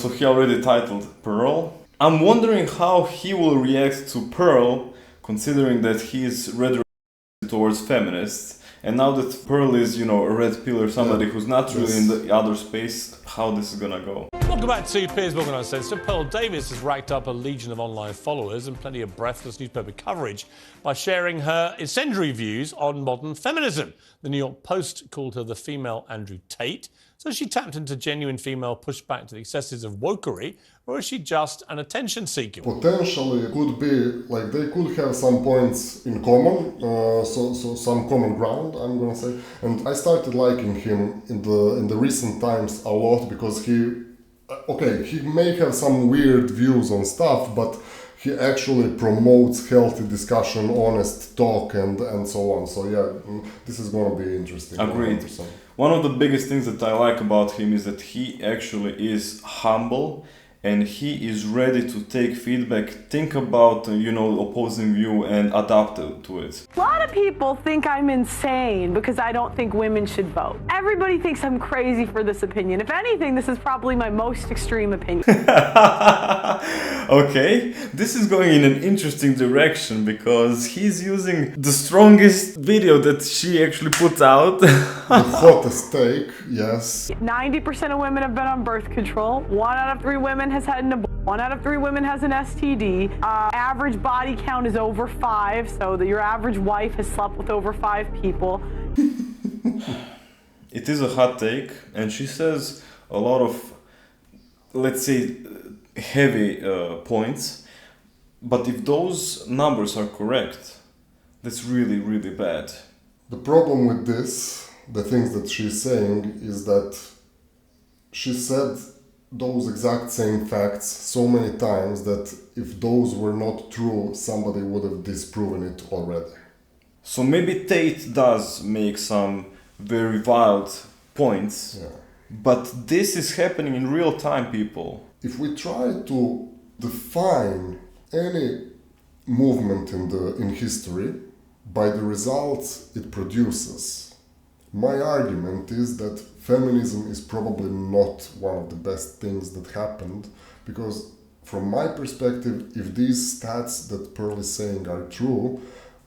So he already titled Pearl. I'm wondering how he will react to Pearl, considering that he's red towards feminists. And now that Pearl is, a red pill or somebody who's not really in the other space, how this is gonna go. Welcome back to Piers Uncensored. Pearl Davis has racked up a legion of online followers and plenty of breathless newspaper coverage by sharing her incendiary views on modern feminism. The New York Post called her the female Andrew Tate. So she tapped into genuine female pushback to the excesses of wokery, or is she just an attention seeker? Potentially, it could be like they could have some points in common, so some common ground, I'm gonna say. And I started liking him in the recent times a lot because he may have some weird views on stuff, but he actually promotes healthy discussion, honest talk, and so on. So yeah, this is gonna be interesting. Agreed. 100%. One of the biggest things that I like about him is that he actually is humble and he is ready to take feedback, think about, opposing view and adapt to it. A lot of people think I'm insane because I don't think women should vote. Everybody thinks I'm crazy for this opinion. If anything, this is probably my most extreme opinion. Okay, this is going in an interesting direction because he's using the strongest video that she actually put out. The hottest take, yes. 90% of women have been on birth control. 1 out of 3 women has had an abortion. 1 out of 3 women has an STD. Average body count is over 5, so that your average wife has slept with over 5 people. It is a hot take, and she says a lot of, let's say, heavy points. But if those numbers are correct, that's really, really bad. The problem with this, the things that she's saying, is that she said those exact same facts so many times that if those were not true, somebody would have disproven it already. So maybe Tate does make some very wild points, but this is happening in real time, people. If we try to define any movement in history by the results it produces, my argument is that feminism is probably not one of the best things that happened, because from my perspective, if these stats that Pearl is saying are true,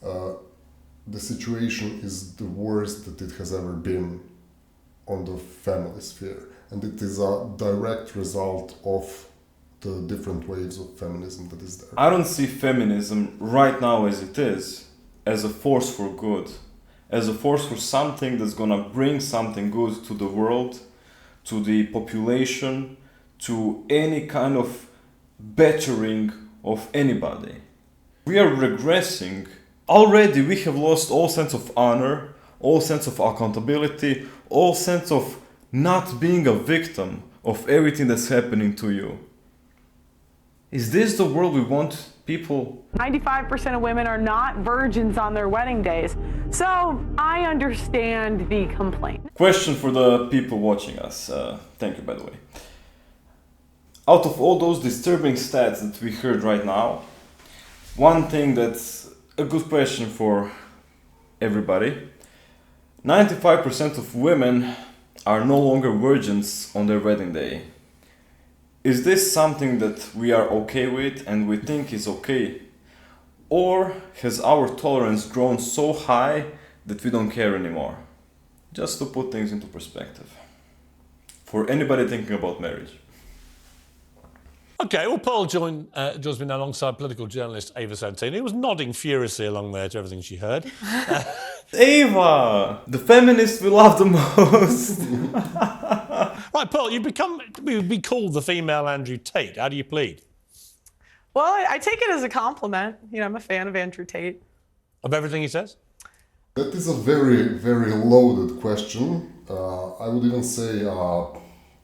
the situation is the worst that it has ever been on the family sphere. And it is a direct result of the different waves of feminism that is there. I don't see feminism right now as it is, as a force for good, as a force for something that's gonna bring something good to the world, to the population, to any kind of bettering of anybody. We are regressing. Already we have lost all sense of honor, all sense of accountability, all sense of not being a victim of everything that's happening to you. Is this the world we want, people? 95% of women are not virgins on their wedding days. So I understand the complaint. Question for the people watching us. Thank you, by the way. Out of all those disturbing stats that we heard right now, one thing that's a good question for everybody. 95% of women are no longer virgins on their wedding day. Is this something that we are okay with and we think is okay? Or has our tolerance grown so high that we don't care anymore? Just to put things into perspective. For anybody thinking about marriage. OK, well, Pearl joins me now alongside political journalist Ava Santini, who was nodding furiously along there to everything she heard. Ava, the feminist we love the most. Right, Pearl, you've be called the female Andrew Tate. How do you plead? Well, I take it as a compliment. I'm a fan of Andrew Tate. Of everything he says? That is a very, very loaded question. I would even say,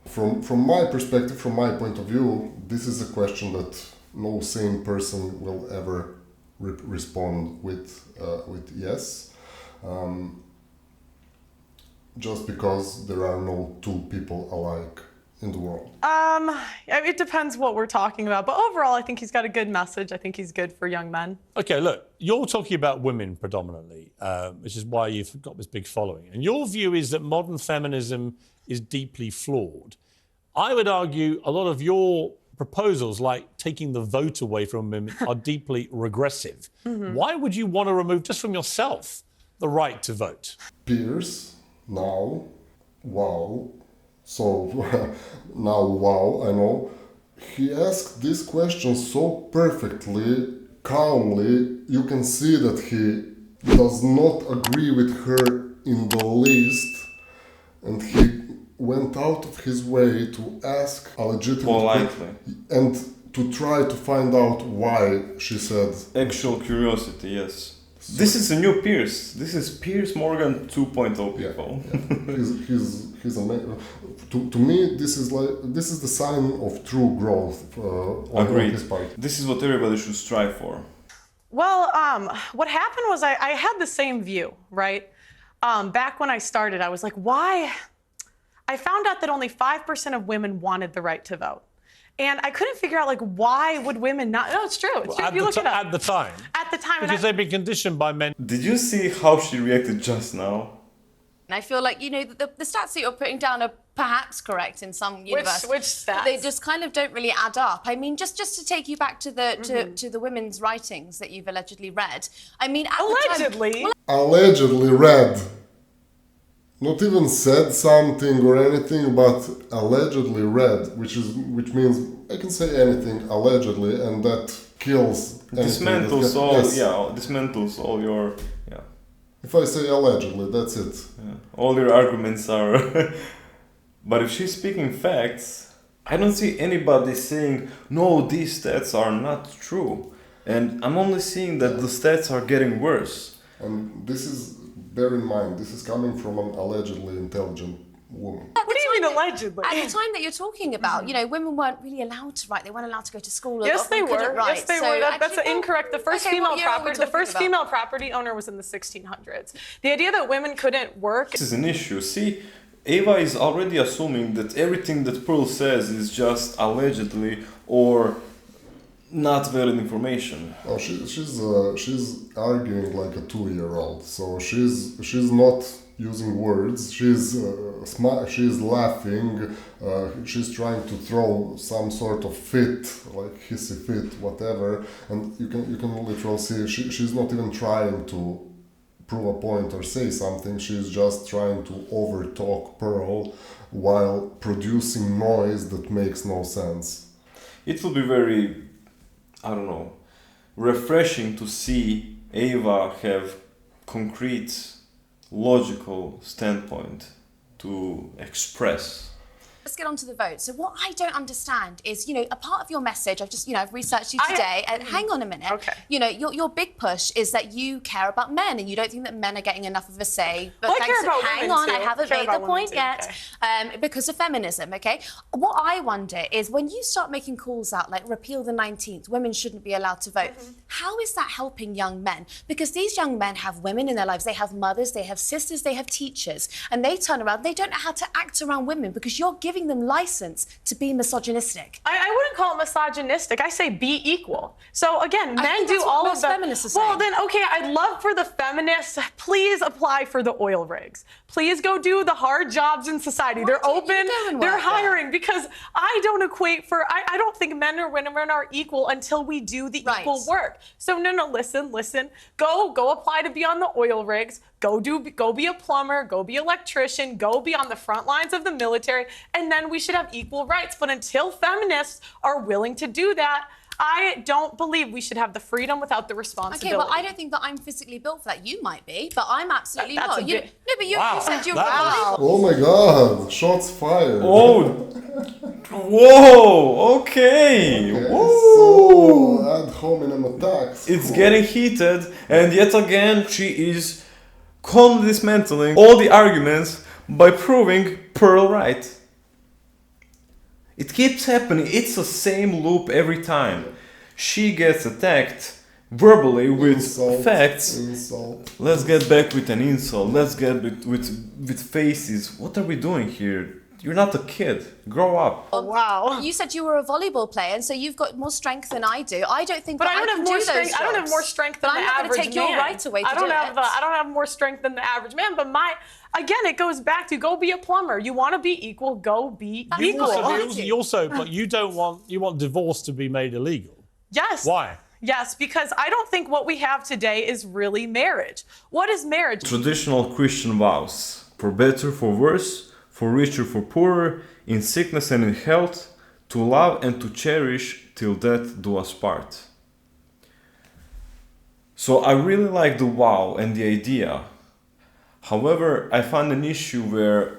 from my perspective, from my point of view, this is a question that no sane person will ever respond with yes. Just because there are no two people alike in the world. It depends what we're talking about, but overall, I think he's got a good message. I think he's good for young men. OK, look, you're talking about women predominantly, which is why you've got this big following. And your view is that modern feminism is deeply flawed. I would argue a lot of your proposals, like taking the vote away from women, are deeply regressive. Why would you want to remove, just from yourself, the right to vote? Piers, now, wow. So, now, wow, I know. He asked this question so perfectly, calmly. You can see that he does not agree with her in the least. And he went out of his way to ask a legitimate Politely. and to try to find out why she said. Actual curiosity, yes. This is a new Piers. This is Piers Morgan 2.0 people. Yeah. He's amazing. To me, this is the sign of true growth on his part. This is what everybody should strive for. Well, what happened was I had the same view, right? Back when I started, I was like, why? I found out that only 5% of women wanted the right to vote. And I couldn't figure out, like, why would women not? No, it's true. It's true. You look it up. At the time. At the time. Because they've been conditioned by men. Did you see how she reacted just now? And I feel like, the stats that you're putting down are perhaps correct in some universe. Which stats? They just kind of don't really add up. I mean, just to take you back to the to the women's writings that you've allegedly read. I mean, at Allegedly? The time, Allegedly read. Not even said something or anything, but allegedly read, which means I can say anything allegedly, and that kills. Dismantles dismantles all your. If I say allegedly, that's it. Yeah. All your arguments are. But if she's speaking facts, I don't see anybody saying, no, these stats are not true. And I'm only seeing that the stats are getting worse. And this is, bear in mind, this is coming from an allegedly intelligent woman. What do you mean allegedly? At the time that you're talking about, women weren't really allowed to write. They weren't allowed to go to school. Yes, they were. Yes, they were. That's incorrect. The first female property owner was in the 1600s. The idea that women couldn't work. This is an issue. See, Ava is already assuming that everything that Pearl says is just allegedly or not valid information. Oh, she's arguing like a 2-year-old. So she's not using words. She's laughing. She's trying to throw some sort of fit, like hissy fit, whatever. And you can literally see she's not even trying to prove a point or say something. She's just trying to overtalk Pearl while producing noise that makes no sense. It will be very, refreshing to see Ava have concrete, logical standpoint to express. Let's get on to the vote. So what I don't understand is, a part of your message, I've researched you today, and hang on a minute. Okay. Your big push is that you care about men and you don't think that men are getting enough of a say. But well, I care about hang women on, too. I haven't made the point yet. Okay. Because of feminism, okay? What I wonder is when you start making calls out like repeal the 19th, women shouldn't be allowed to vote. How is that helping young men? Because these young men have women in their lives, they have mothers, they have sisters, they have teachers, and they turn around, they don't know how to act around women because you're giving them license to be misogynistic. I wouldn't call it misogynistic. I say be equal. So again, men do all of that. Feminists are well, saying. then okay, I'd love for the feminists, please apply for the oil rigs. Please go do the hard jobs in society. They're open, they're hiring, because I don't I don't think men or women are equal until we do the equal work. So no, listen. Go apply to be on the oil rigs. Go be a plumber, go be an electrician, go be on the front lines of the military, and then we should have equal rights. But until feminists are willing to do that, I don't believe we should have the freedom without the responsibility. Okay, well, I don't think that I'm physically built for that. You might be, but I'm absolutely not. You said you're Oh my God! Shots fired. Oh, whoa! Okay. Whoa. So ad hominem attacks. It's getting heated, and yet again she is calmly dismantling all the arguments by proving Pearl right. It keeps happening. It's the same loop every time. She gets attacked verbally with facts. Let's get back with an insult. Let's get with faces. What are we doing here? You're not a kid. Grow up. Oh, wow. You said you were a volleyball player, and so you've got more strength than I do. I don't think But that I don't can have more do strength. those I don't have jobs. more strength than But the I'm not average going to take your man. right away to I do don't it. have more strength than the average man. But again, it goes back to go be a plumber. You want to be equal, go be equal. But you want divorce to be made illegal. Yes. Why? Yes, because I don't think what we have today is really marriage. What is marriage? Traditional Christian vows. For better, for worse, for richer, for poorer, in sickness and in health, to love and to cherish till death do us part. So I really like the vow and the idea. However, I find an issue where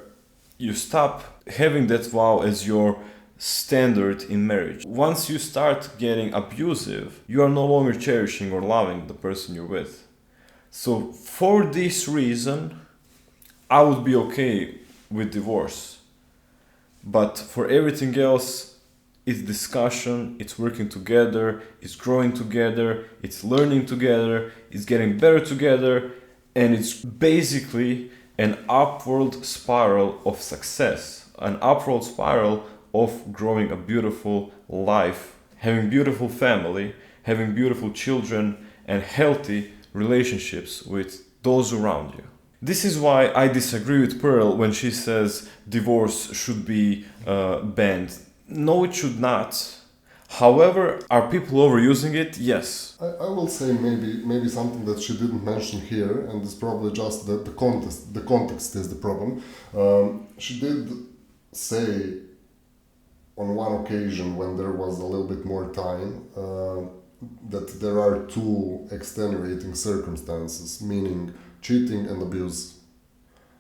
you stop having that vow as your standard in marriage. Once you start getting abusive, you are no longer cherishing or loving the person you're with. So for this reason, I would be okay with divorce. But for everything else, it's discussion, it's working together, it's growing together, it's learning together, it's getting better together, and it's basically an upward spiral of success, an upward spiral of growing a beautiful life, having beautiful family, having beautiful children, and healthy relationships with those around you. This is why I disagree with Pearl when she says divorce should be banned. No, it should not. However, are people overusing it? Yes. I will say maybe something that she didn't mention here, and it's probably just the context. The context is the problem. She did say on one occasion when there was a little bit more time that there are two extenuating circumstances, meaning cheating and abuse.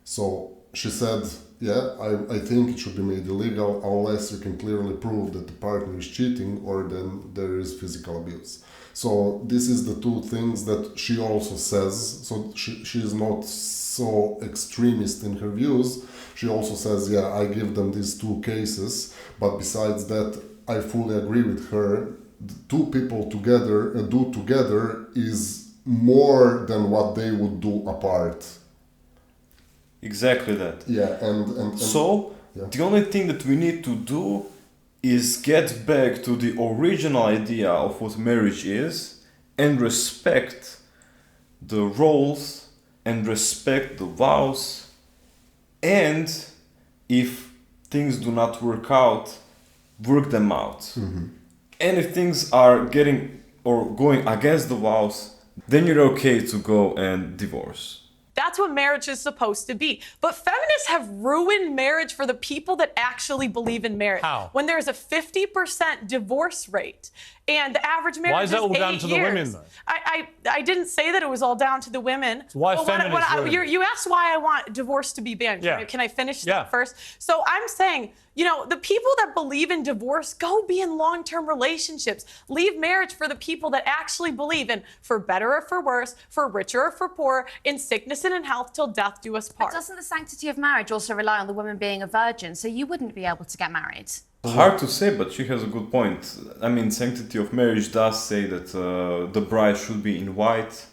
So she said, yeah, I think it should be made illegal unless you can clearly prove that the partner is cheating or then there is physical abuse. So this is the two things that she also says. So she is not so extremist in her views. She also says, yeah, I give them these two cases, but besides that, I fully agree with her. The two people together do together is more than what they would do apart. Exactly that. Yeah, and so yeah. The only thing that we need to do is get back to the original idea of what marriage is and respect the roles and respect the vows. And if things do not work out, work them out. Mm-hmm. And if things are getting or going against the vows, then you're okay to go and divorce. That's what marriage is supposed to be. But feminists have ruined marriage for the people that actually believe in marriage. How? When there's a 50% divorce rate and the average marriage Why is that all 8 down to the years. women, though? I didn't say that it was all down to the women. So why But feminists ruin it? you asked why I want divorce to be banned. Yeah. Can I finish Yeah. that first? So I'm saying, the people that believe in divorce, go be in long-term relationships. Leave marriage for the people that actually believe in for better or for worse, for richer or for poorer, in sickness and in health till death do us part. But doesn't the sanctity of marriage also rely on the woman being a virgin? So you wouldn't be able to get married? Hard to say, but she has a good point. I mean, sanctity of marriage does say that the bride should be in white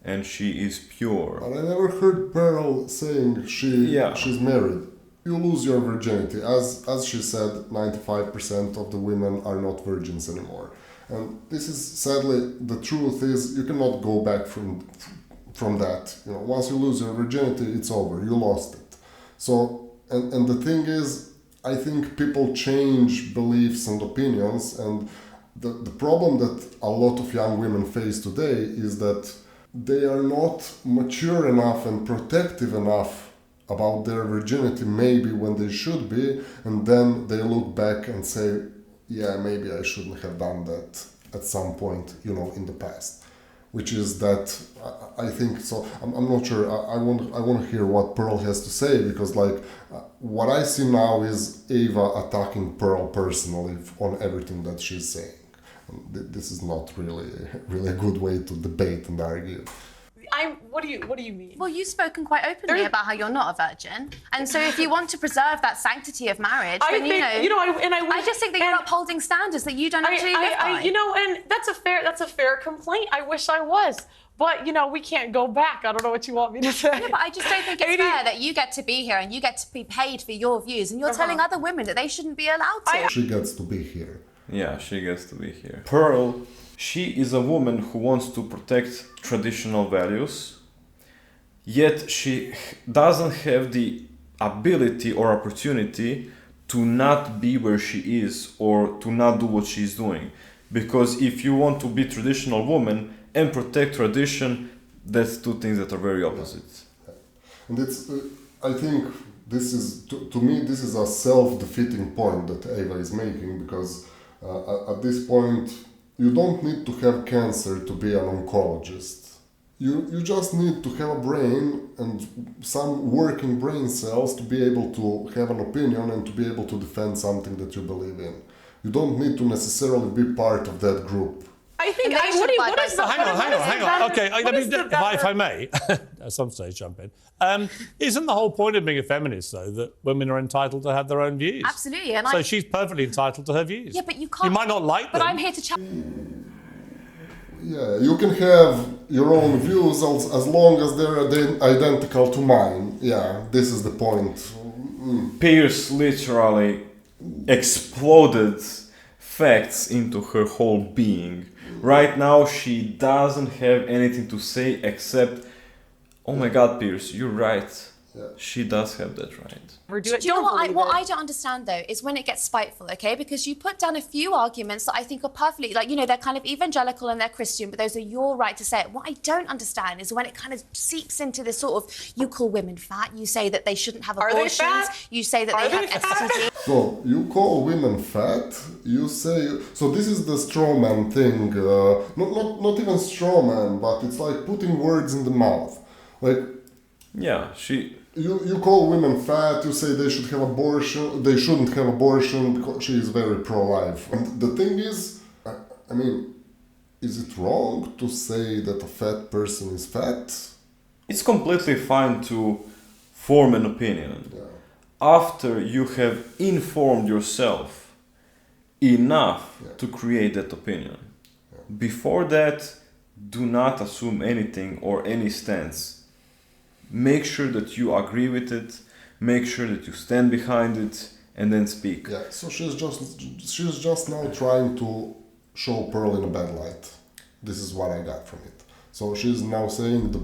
and she is pure. But I never heard Pearl saying she's married. You lose your virginity. As she said, 95% of the women are not virgins anymore. And this is sadly, the truth is you cannot go back from that. Once you lose your virginity, it's over. You lost it. So, and the thing is, I think people change beliefs and opinions, and the problem that a lot of young women face today is that they are not mature enough and protective enough about their virginity maybe when they should be, and then they look back and say, yeah, maybe I shouldn't have done that at some point, in the past. Which is that I think so. I'm not sure. I want to hear what Pearl has to say, because what I see now is Ava attacking Pearl personally on everything that she's saying. And this is not really a good way to debate and argue. I'm what do you mean? Well, you've spoken quite openly about how you're not a virgin, and so if you want to preserve that sanctity of marriage, then I just think that you're upholding standards that you don't actually live by. And that's a fair complaint. I wish I was. But, we can't go back. I don't know what you want me to say. Yeah, but I just don't think it's fair that you get to be here and you get to be paid for your views and you're telling other women that they shouldn't be allowed to. She gets to be here. Yeah, she gets to be here. Pearl, she is a woman who wants to protect traditional values, yet she doesn't have the ability or opportunity to not be where she is or to not do what she's doing. Because if you want to be traditional woman and protect tradition, that's two things that are very opposite. And it's, I think this is, to me, this is a self-defeating point that Ava is making, because at this point, you don't need to have cancer to be an oncologist. You just need to have a brain and some working brain cells to be able to have an opinion and to be able to defend something that you believe in. You don't need to necessarily be part of that group. I think Hang on. Okay, if I may, at some stage jump in. Isn't the whole point of being a feminist, though, that women are entitled to have their own views? Absolutely. So she's perfectly entitled to her views. Yeah, but you can't. You might not like them. But I'm here to challenge. Yeah, you can have your own views as long as they're identical to mine. Yeah, this is the point. Piers literally exploded facts into her whole being. Right now, she doesn't have anything to say except, oh my God, Piers, you're right. Yeah. She does have that right. Do you know what I don't understand, though, is when it gets spiteful, okay? Because you put down a few arguments that I think are perfectly, they're kind of evangelical and they're Christian, but those are your right to say it. What I don't understand is when it kind of seeps into this sort of, you call women fat, you say that they shouldn't have abortions, you say that they have STD. So, you call women fat, you say... So this is the straw man thing, not even straw man, but it's like putting words in the mouth. Like... Yeah, You call women fat, you say they should have abortion, they shouldn't have abortion because she is very pro-life. And the thing is, I mean, is it wrong to say that a fat person is fat? it's completely fine to form an opinion after you have informed yourself enough to create that opinion. Before that, do not assume anything or any stance. Make sure that you agree with it, make sure that you stand behind it, and then speak. Yeah, so she's just now trying to show Pearl in a bad light. This is what I got from it. So she's now saying the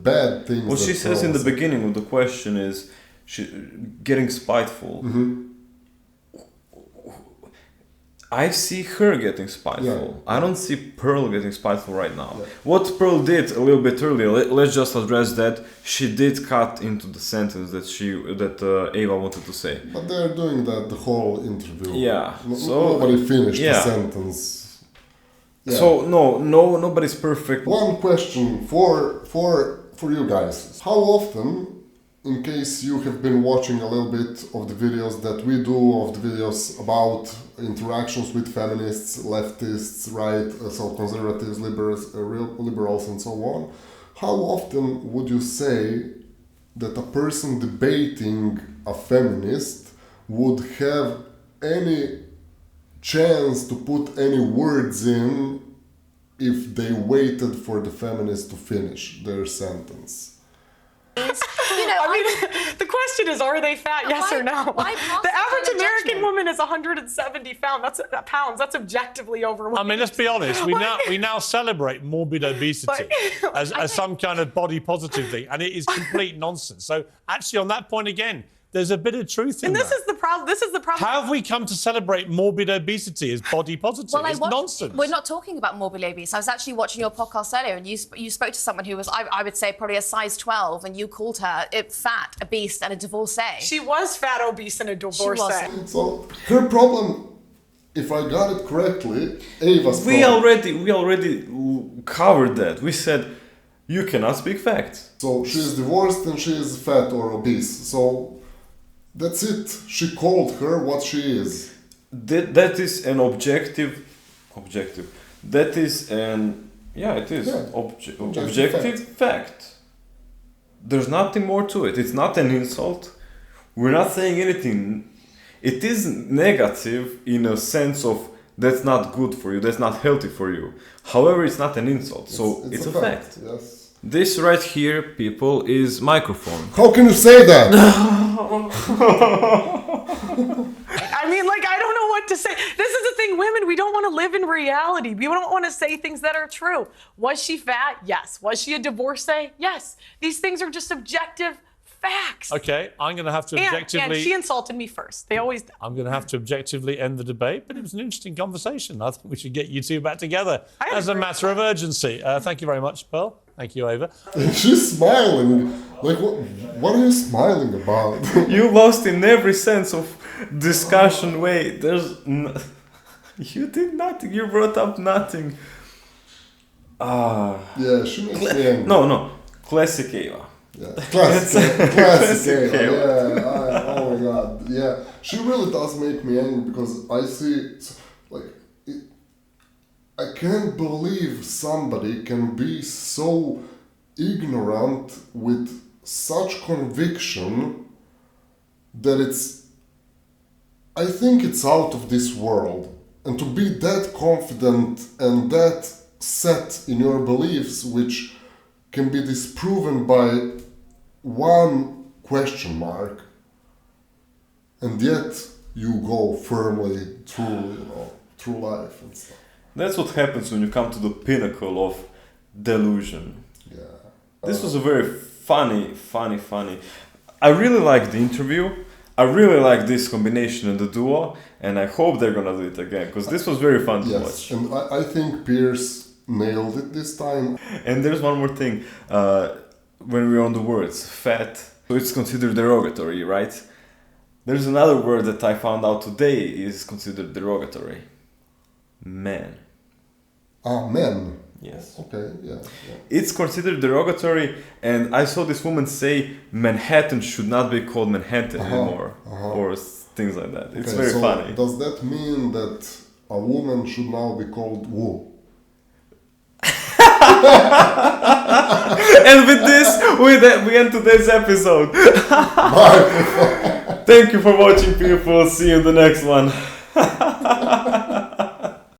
bad things. What she says in the beginning of the question is getting spiteful. I see her getting spiteful. I don't see Pearl getting spiteful right now. What Pearl did a little bit earlier, let's just address that. She did cut into the sentence that Ava wanted to say. But they're doing that the whole interview. Yeah. So nobody finished the sentence. Yeah. So nobody's perfect. One question for you guys. How often, in case you have been watching a little bit of the videos that we do, of the videos about interactions with feminists, leftists, right, so conservatives, liberals and so on, how often would you say that a person debating a feminist would have any chance to put any words in if they waited for the feminist to finish their sentence? The question is, are they fat? Yes or no? The average American woman is 170 pounds. That's objectively overweight. I mean, let's be honest. We now celebrate morbid obesity as some kind of body positive thing, and it is complete nonsense. So actually, on that point again, there's a bit of truth in that. And this is the problem. How have we come to celebrate morbid obesity as body positive? It's nonsense. We're not talking about morbid obese. I was actually watching your podcast earlier, and you spoke to someone who was, I would say, probably a size 12, and you called her fat, obese, and a divorcee. She was fat, obese, and a divorcee. So her problem, if I got it correctly, Ava's problem. We already covered that. We said you cannot speak facts. So she is divorced and she is fat or obese. So that's it. She called her what she is. That is an objective. That is an Yeah, it is. Yeah. Objective fact. There's nothing more to it. It's not an insult. We're not saying anything. It is negative in a sense of that's not good for you, that's not healthy for you. However, it's not an insult, so it's a fact. Yes. This right here, people, is microphone. How can you say that? I mean, like, I don't know what to say. This is the thing, women, we don't want to live in reality. We don't want to say things that are true. Was she fat? Yes. Was she a divorcee? Yes. These things are just objective facts. Okay, I'm going to have to objectively... And she insulted me first. They always do. I'm going to have to objectively end the debate, but it was an interesting conversation. I think we should get you two back together as a matter of urgency. Thank you very much, Pearl. Thank you, Ava. And she's smiling. Like, what are you smiling about? You lost in every sense of discussion way. You did nothing. You brought up nothing. Yeah, she makes me angry. No. Classic Ava. Yeah. Classic Ava. Yeah. Oh my god. Yeah. She really does make me angry because I see, I can't believe somebody can be so ignorant with such conviction that I think it's out of this world. And to be that confident and that set in your beliefs, which can be disproven by one question mark, and yet you go firmly through life and stuff. That's what happens when you come to the pinnacle of delusion. Yeah. This was a very funny. I really like the interview. I really like this combination and the duo, and I hope they're gonna do it again because this was very fun to watch. And I think Piers nailed it this time. And there's one more thing. When we're on the words, fat, so it's considered derogatory, right? There's another word that I found out today is considered derogatory. Man. Men. Yes. Okay, yeah. It's considered derogatory, and I saw this woman say Manhattan should not be called Manhattan anymore, or things like that. It's very funny. Does that mean that a woman should now be called Woo? And with this, we end today's episode. Bye. Thank you for watching, people. See you in the next one.